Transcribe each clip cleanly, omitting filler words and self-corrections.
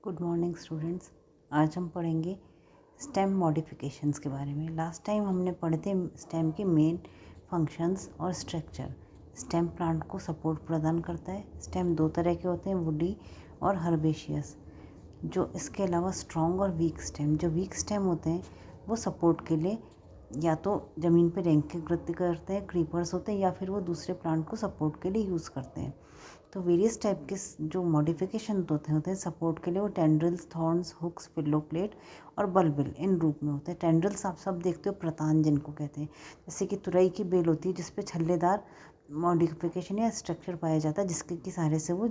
Good morning students. आज हम पढ़ेंगे स्टेम मॉडिफिकेशंस के बारे में। लास्ट टाइम हमने पढ़े थे स्टेम के मेन फंक्शंस और स्ट्रक्चर। स्टेम प्लांट को सपोर्ट प्रदान करता है। स्टेम दो तरह के होते हैं, वुडी और हर्बेशियस। जो इसके अलावा स्ट्रॉन्ग और वीक स्टेम, जो वीक स्टेम होते हैं वो सपोर्ट के लिए या तो ज़मीन पर रैंकिंग वृद्धि करते हैं, क्रीपर्स होते हैं, या फिर वो दूसरे प्लांट को सपोर्ट के लिए यूज़ करते हैं। तो वेरियस टाइप के जो मॉडिफिकेशन होते हैं सपोर्ट के लिए, वो tendrils, thorns, hooks, pillow plate और बल्बिल इन रूप में होते हैं। टेंड्रिल्स आप सब देखते हो, प्रतान जिनको कहते हैं, जैसे कि तुरई की बेल होती है जिसपे छल्लेदार मॉडिफिकेशन या स्ट्रक्चर पाया जाता है, जिसके कि सहारे से वो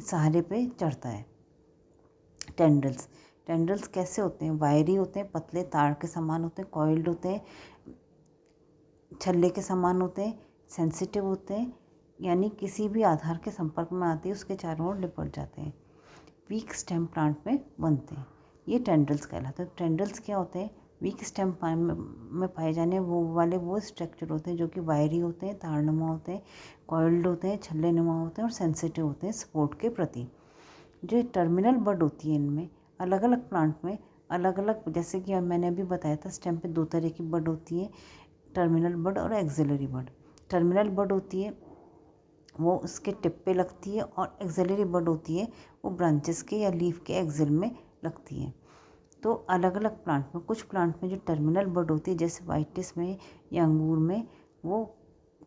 सहारे पे चढ़ता है। टेंड्रिल्स टेंड्रिल्स कैसे होते हैं? वायरी होते हैं, पतले तार के समान होते हैं, कॉइल्ड होते हैं, छल्ले के समान होते हैं, सेंसिटिव होते हैं, यानी किसी भी आधार के संपर्क में आते ही उसके चारों ओर लिपट जाते हैं। वीक स्टेम प्लांट में बनते हैं, ये टेंड्रिल्स कहलाते हैं। टेंड्रिल्स क्या होते हैं? वीक स्टेम में पाए जाने वो स्ट्रक्चर होते हैं जो कि वायरी होते हैं, तारनुमा होते हैं, कॉइल्ड होते हैं, छल्ले नुमा होते हैं और सेंसिटिव होते हैं सपोर्ट के प्रति। जो टर्मिनल बड होती है, इनमें अलग अलग प्लांट में अलग अलग, जैसे कि मैंने अभी बताया था, स्टेम पे दो तरह की बड होती है, टर्मिनल बड और एक्सिलरी बड। टर्मिनल बड होती है वो उसके टिप पे लगती है, और एक्सिलरी बड होती है वो ब्रांचेस के या लीफ के एक्सिल में लगती है। तो अलग अलग प्लांट में, कुछ प्लांट में जो टर्मिनल बड होती है, जैसे वाइटिस में या अंगूर में, वो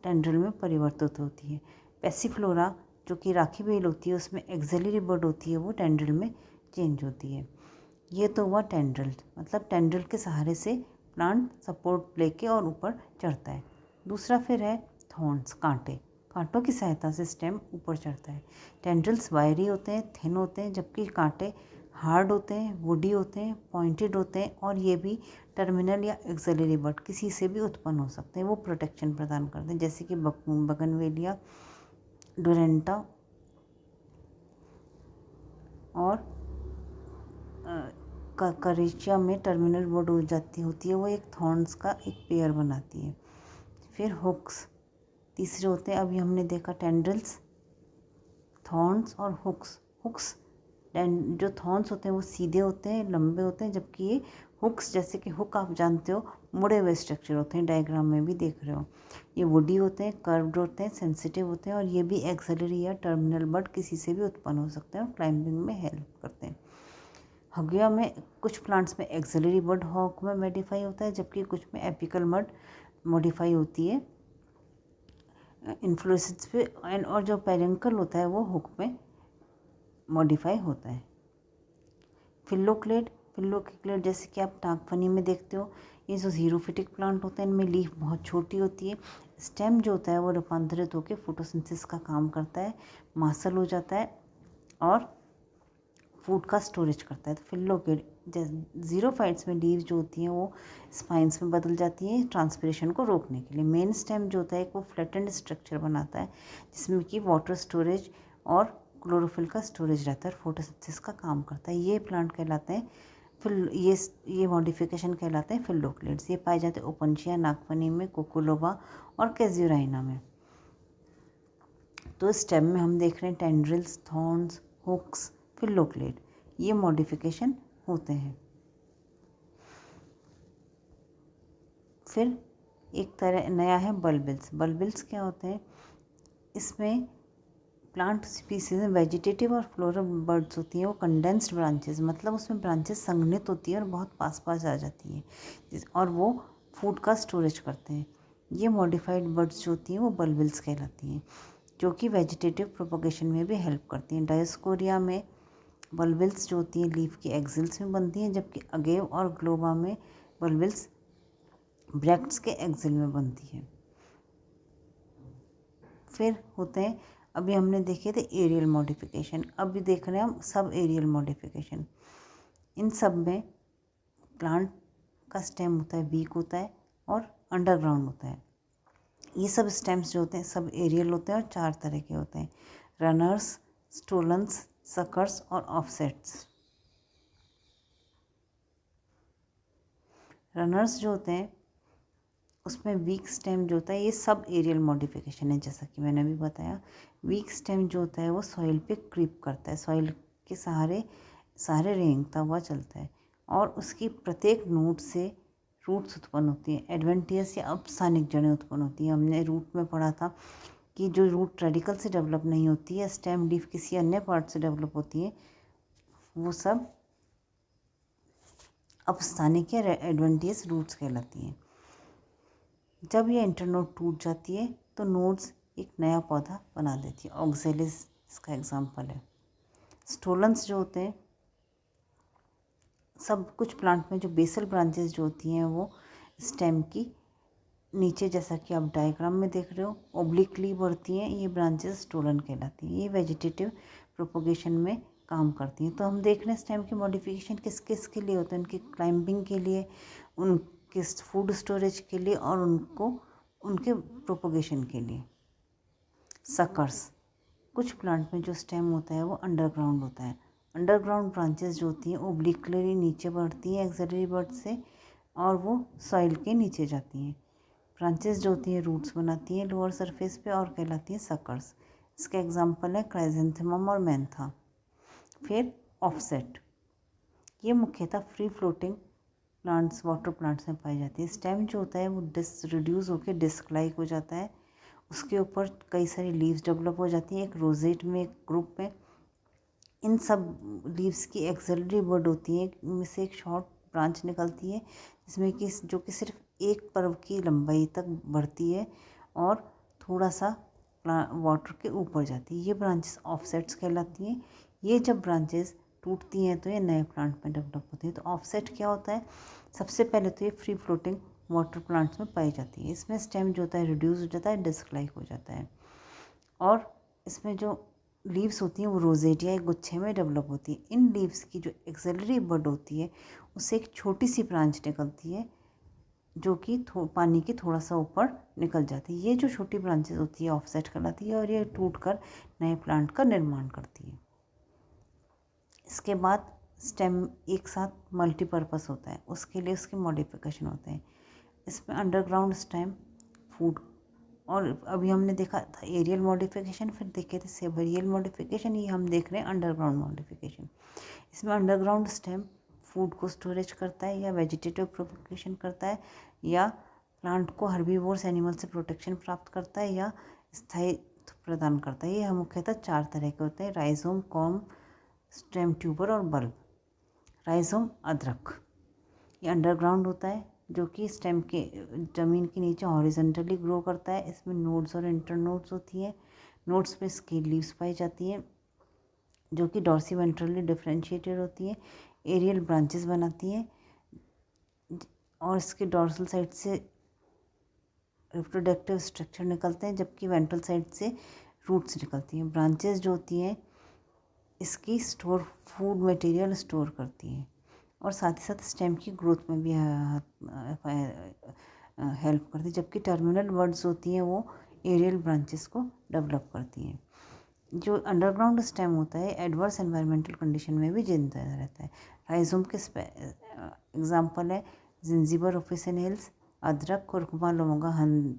टेंड्रिल में परिवर्तित होती है। पैसिफ्लोरा जो कि राखी बेल होती है, उसमें एक्सिलरी बड होती है, वो टेंड्रिल में चेंज होती है। ये तो हुआ टेंड्रिल, मतलब टेंड्रिल के सहारे से प्लांट सपोर्ट लेके और ऊपर चढ़ता है। दूसरा फिर है थॉर्न्स, कांटे। कांटों की सहायता से स्टेम ऊपर चढ़ता है। टेंड्रिल्स वायरी होते हैं, थिन होते हैं, जबकि कांटे हार्ड होते हैं, वुडी होते हैं, पॉइंटेड होते हैं, और ये भी टर्मिनल या एक्सिलरी बड किसी से भी उत्पन्न हो सकते हैं। वो प्रोटेक्शन प्रदान करते हैं, जैसे कि बगनवेलिया, डोरेंटा और करेशिया में टर्मिनल बड हो जाती होती है, वो एक थॉर्न्स का एक पेयर बनाती है। फिर हुक्स तीसरे होते हैं। अभी हमने देखा टेंड्रिल्स, थॉर्न्स और हुक्स। जो थॉर्न्स होते हैं वो सीधे होते हैं, लंबे होते हैं, जबकि ये हुक्स, जैसे कि हुक आप जानते हो, मुड़े हुए स्ट्रक्चर होते हैं, डायग्राम में भी देख रहे हो। ये वुडी होते हैं, कर्व्ड होते हैं, सेंसिटिव होते हैं, और ये भी एक्सिलरी या टर्मिनल बड किसी से भी उत्पन्न हो सकते हैं और क्लाइंबिंग में हेल्प करते हैं। हगिया में कुछ प्लांट्स में एक्सिलरी बड हॉक में मॉडिफाई होता है, जबकि कुछ में एपिकल बड मॉडिफाई होती है इन्फ्लोरेसेंस पे, और जो पेरिंकल होता है वो हुक में मॉडिफाई होता है। फिल्लोक्लेड जैसे कि आप नागफनी में देखते हो, ये जो जीरोफिटिक प्लांट होते हैं, इनमें लीफ बहुत छोटी होती है। स्टेम जो होता है वो रूपांतरित होकर फोटोसिंथेसिस का काम करता है, मासल हो जाता है और फूड का स्टोरेज करता है। तो फिल्लोक्लेड जीरोफाइट्स में लीव जो होती हैं वो स्पाइंस में बदल जाती हैं ट्रांसपिरेशन को रोकने के लिए। मेन स्टेम जो होता है वो फ्लैटेंड स्ट्रक्चर बनाता है, जिसमें कि वाटर स्टोरेज और क्लोरोफिल का स्टोरेज रहता है और फोटोसिंथेसिस का काम करता है। ये प्लांट कहलाते हैं ये मॉडिफिकेशन कहलाते हैं फिल्लोक्लेड्स। ये पाए जाते हैं ओपनशिया, नागफनी में, कोकोलोबा और कैजुराइना में। तो स्टेम में हम देख रहे हैं टेंड्रिल्स, थॉर्न्स, हुक्स, फिल्लोक्लेड, ये मॉडिफिकेशन होते हैं। फिर एक तरह नया है बल्बिल्स। बल्बिल्स क्या होते हैं? इसमें प्लांट स्पीसीज में वेजिटेटिव और फ्लोरल बर्ड्स होती हैं, वो कंडेंस्ड ब्रांचेस, मतलब उसमें ब्रांचेस संघनित होती है और बहुत पास पास आ जाती हैं, और वो फूड का स्टोरेज करते हैं। ये मॉडिफाइड बर्ड्स जो होती हैं वो बल्बिल्स कहलाती हैं, जो कि वेजिटेटिव प्रोपगेशन में भी हेल्प करती हैं। डायोस्कोरिया में बल्बिल्स जो होती हैं लीफ के एक्सिल्स में बनती हैं, जबकि अगेव और ग्लोबा में बल्बिल्स ब्रैक्ट्स के एक्सिल में बनती है। फिर होते हैं, अभी हमने देखे थे एरियल मॉडिफिकेशन, अभी देख रहे हैं हम सब एरियल मॉडिफिकेशन। इन सब में प्लांट का स्टेम होता है वीक होता है और अंडरग्राउंड होता है। ये सब स्टेम्स जो होते हैं सब एरियल होते हैं और 4 तरह के होते हैं: रनर्स, स्टोलन्स, सकर्स और ऑफसेट्स। रनर्स जो होते हैं उसमें वीक स्टेम जो होता है, ये सब एरियल मॉडिफिकेशन है, जैसा कि मैंने अभी बताया। वीक स्टेम जो होता है वो सॉइल पे क्रीप करता है, सॉइल के सहारे सारे रेंगता हुआ चलता है और उसकी प्रत्येक नोड से रूट्स उत्पन्न होती हैं। एडवेंटियस या अपस्थानिक जड़ें उत्पन्न होती हैं। हमने रूट में पढ़ा था कि जो रूट रेडिकल से डेवलप नहीं होती है, स्टेम लीफ किसी अन्य पार्ट से डेवलप होती है, वो सब अपस्थानिक या एडवेंटियस रूट्स कहलाती हैं। जब ये इंटरनोड टूट जाती है तो नोड्स एक नया पौधा बना देती है। ऑक्जेलिस इसका एग्जाम्पल है। स्टोलन्स जो होते हैं, सब कुछ प्लांट में जो बेसल ब्रांचेस जो होती हैं वो स्टेम की नीचे, जैसा कि आप डायग्राम में देख रहे हो, ओब्लिकली बढ़ती हैं। ये ब्रांचेस स्टोलन कहलाती हैं। ये वेजिटेटिव प्रोपोगेशन में काम करती हैं। तो हम देख रहे हैं स्टेम की मॉडिफिकेशन किस किस के लिए होते हैं। उनकी क्लाइंबिंग के लिए, उनके फूड स्टोरेज के लिए और उनके प्रोपोगेशन के लिए। सकर्स, कुछ प्लांट में जो स्टेम होता है वो अंडरग्राउंड होता है। अंडरग्राउंड ब्रांचेस जो होती हैं ओब्लिकली नीचे बढ़ती हैं एक्सिलरी बड से और वो सॉइल के नीचे जाती हैं। ब्रांचेस जो होती हैं रूट्स बनाती हैं लोअर सरफेस पे और कहलाती हैं सकर्स। इसका एग्जांपल है क्राइजेंथेमम और मैंथा। फिर ऑफसेट, ये मुख्यतः free floating plants, water plants में पाई जाती है। स्टेम जो होता है वो रिड्यूस होकर डिस्क लाइक हो जाता है। उसके ऊपर कई सारी लीव्स डेवलप हो जाती हैं एक रोजेट में, एक ग्रुप में। इन सब लीव्स की एक्सिलरी बड होती है, इनमें से एक शॉर्ट ब्रांच निकलती है जिसमें कि जो कि सिर्फ एक पर्व की लंबाई तक बढ़ती है और थोड़ा सा वाटर के ऊपर जाती है। ये ब्रांचेस ऑफसेट्स कहलाती हैं। ये जब ब्रांचेस टूटती हैं तो ये नए प्लांट में डेवलप होती है। तो ऑफसेट क्या होता है? सबसे पहले तो ये फ्री फ्लोटिंग वाटर प्लांट्स में पाई जाती है। इसमें स्टेम जो होता है रिड्यूस हो जाता है, डिस्क लाइक हो जाता है और इसमें जो लीव्स होती हैं वो रोजेट या एक गुच्छे में डेवलप होती है। इन लीव्स की जो एक्सिलरी बड होती है उससे एक छोटी सी ब्रांच निकलती है जो कि पानी के थोड़ा सा ऊपर निकल जाती है। ये जो छोटी ब्रांचेस होती है ऑफसेट कहलाती है और ये टूटकर नए प्लांट का निर्माण करती है। इसके बाद स्टेम एक साथ मल्टीपर्पस होता है, उसके लिए उसके मॉडिफिकेशन होते हैं। इसमें अंडरग्राउंड स्टेम, फूड, और अभी हमने देखा था एरियल मॉडिफिकेशन, फिर देखे थे सेबरियल मॉडिफिकेशन। ये हम देख रहे हैं अंडरग्राउंड मॉडिफिकेशन। इसमें अंडरग्राउंड स्टेम फूड को स्टोरेज करता है या वेजिटेटिव प्रोपगेशन करता है या प्लांट को हर्बीवोर्स एनिमल से प्रोटेक्शन प्राप्त करता है या स्थायित्व प्रदान करता है। ये मुख्यतः 4 तरह के होते हैं: राइजोम, कॉम, स्टेम ट्यूबर और बल्ब। राइजोम अदरक, ये अंडरग्राउंड होता है जो कि स्टेम के ज़मीन के नीचे हॉरिजॉन्टली ग्रो करता है। इसमें नोड्स और इंटरनोड्स होती हैं। नोड्स पे स्केल लीव्स पाई जाती हैं जो कि डॉर्सीवेंट्रली डिफरेंशिएटेड होती हैं, एरियल ब्रांचेस बनाती हैं और इसके डॉर्सल साइड से रिप्रोडक्टिव स्ट्रक्चर निकलते हैं जबकि वेंट्रल साइड से रूट्स निकलती हैं। ब्रांचेस जो होती हैं इसकी फूड मटेरियल स्टोर करती हैं और साथ ही साथ स्टेम की ग्रोथ में भी हेल्प करती है। जबकि टर्मिनल बड्स होती हैं वो एरियल ब्रांचेस को डेवलप करती हैं। जो अंडरग्राउंड स्टेम होता है एडवर्स एनवायरमेंटल कंडीशन में भी जिंदा रहता है। राइजोम के एग्जांपल है जिंजीबर ऑफिसिनेल्स, अदरक, कुरकुमा, लौंगा,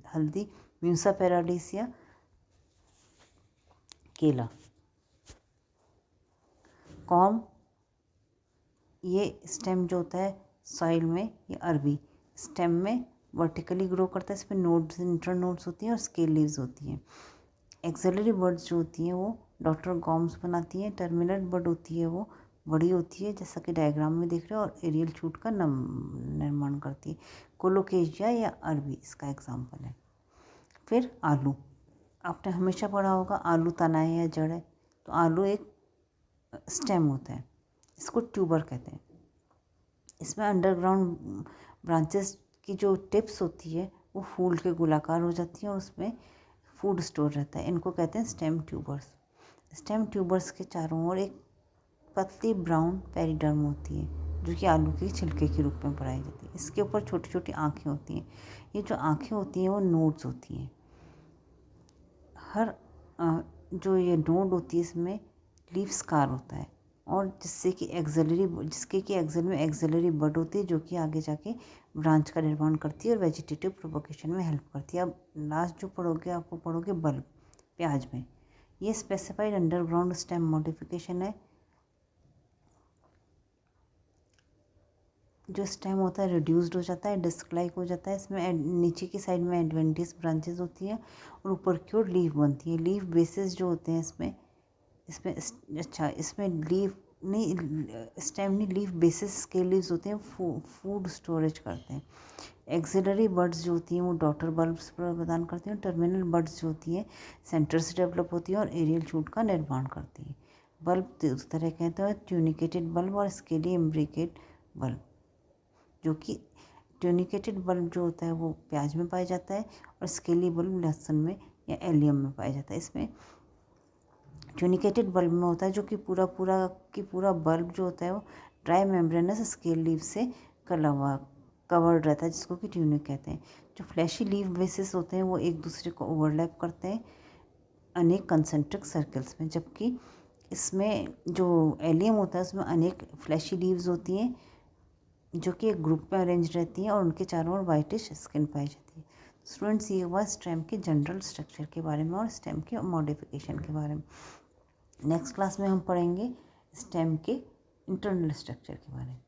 हल्दी, म्यूसा पैराडिसिया, केला। कॉम, ये स्टेम जो होता है सॉइल में, ये अरबी स्टेम में वर्टिकली ग्रो करता है। इसमें नोड्स, इंटरनोड्स होती हैं और स्केल लीव्स होती हैं। एक्सिलरी बर्ड्स जो होती हैं वो डॉटर गॉम्स बनाती हैं। टर्मिनल बर्ड होती है वो बड़ी होती है जैसा कि डायग्राम में देख रहे हो और एरियल शूट का निर्माण करती है। कोलोकेशिया या अरबी इसका एग्जाम्पल है। फिर आलू, आपने हमेशा पढ़ा होगा आलू तना है या जड़ है, तो आलू एक स्टेम होता है, इसको ट्यूबर कहते हैं। इसमें अंडरग्राउंड ब्रांचेस की जो टिप्स होती है वो फूल के गोलाकार हो जाती हैं और उसमें फूड स्टोर रहता है। इनको कहते हैं स्टेम ट्यूबर्स। स्टेम ट्यूबर्स के चारों ओर एक पतली ब्राउन पेरिडर्म होती है जो कि आलू के छिलके के रूप में बनाई जाती है। इसके ऊपर छोटी छोटी आँखें होती हैं। ये जो आँखें होती हैं वो नोड्स होती हैं। हर जो ये नोड होती है इसमें लीफ स्कार होता है और जिसके कि एक्सिल में एक्सिलरी बड होती है जो कि आगे जाके ब्रांच का निर्माण करती है और वेजिटेटिव प्रोपगेशन में हेल्प करती है। अब लास्ट जो पढ़ोगे आपको पढ़ोगे बल्ब, प्याज में। ये स्पेसिफाइड अंडरग्राउंड स्टेम मॉडिफिकेशन है जो स्टेम होता है रिड्यूस्ड हो जाता है, डिस्क लाइक हो जाता है। इसमें नीचे की साइड में एडवेंटिस ब्रांचेस होती हैं और ऊपर की ओर लीफ बनती है। लीफ बेसिस जो होते हैं इसमें इसमें लीफ नहीं, स्टेम नहीं, लीफ बेसिस के लीव्स होते हैं, फूड स्टोरेज करते हैं। एक्सिलरी बड्स जो होती हैं वो डॉटर बल्ब्स प्रदान करती हैं। टर्मिनल बड्स जो होती हैं सेंटर से डेवलप होती हैं और एरियल शूट का निर्माण करती हैं। बल्ब दो तरह के हैं, ट्यूनिकेटेड बल्ब और स्केली इम्ब्रिकेट बल्ब। जो कि ट्यूनिकेटेड बल्ब जो होता है वो प्याज में पाया जाता है और स्केली बल्ब लहसुन में या एलियम में पाया जाता है। इसमें ट्यूनिकेटेड बल्ब में होता है जो कि पूरा बल्ब जो होता है वो ड्राई मेम्ब्रेनस स्केल लीव से कवर्ड रहता है, जिसको कि ट्यूनिक कहते हैं। जो फ्लैशी लीव बेसिस होते हैं वो एक दूसरे को ओवरलैप करते हैं अनेक कंसेंट्रिक सर्कल्स में, जबकि इसमें जो एलियम होता है उसमें अनेक फ्लैशी लीव्स होती हैं जो कि एक ग्रुप में अरेंज रहती हैं और उनके चारों ओर वाइटिश स्किन पाई जाती है। स्टूडेंट्स, ये हुआ स्टेम के जनरल स्ट्रक्चर के बारे में और स्टेम के मॉडिफिकेशन के बारे में। नेक्स्ट क्लास में हम पढ़ेंगे स्टेम के इंटरनल स्ट्रक्चर के बारे में।